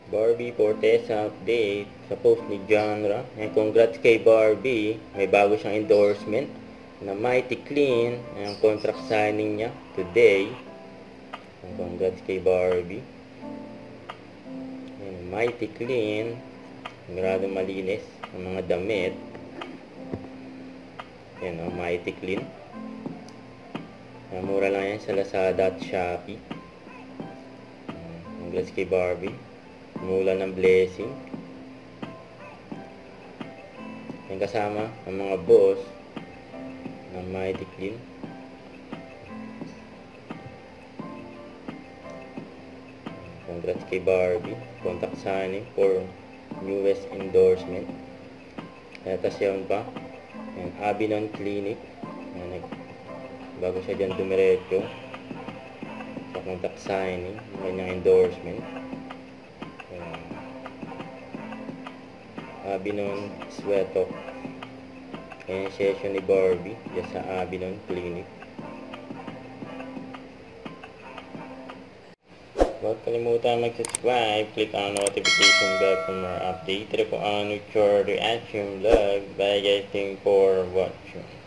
Barbie Fortesa update sa post ni Genre. And congrats kay Barbie. May bago siyang endorsement na Mighty Clean. Ang contract signing niya today. And congrats kay Barbie. And Mighty Clean. Siguradong malinis ang mga damit. Yan o, Mighty Clean. Mura lang yan sa Lazada at Shopee. Congrats kay Barbie. Mula ng blessing. Yan kasama ang mga boss ng Mighty Clean. Congrats kay Barbie. Contact signing for newest endorsement. Tapos yun pa. Yan, Abinon Clinic. Yan, bago siya dyan dumiretso sa contact signing. Kanyang endorsement. Abinon Sweatok. Ayan yung session ni Barbie dyan sa Abinon Clinic. Huwag kalimutan mag-subscribe, click on notification bell for more updates. Ito po ang your reaction vlog. Bye guys, thank you for watching.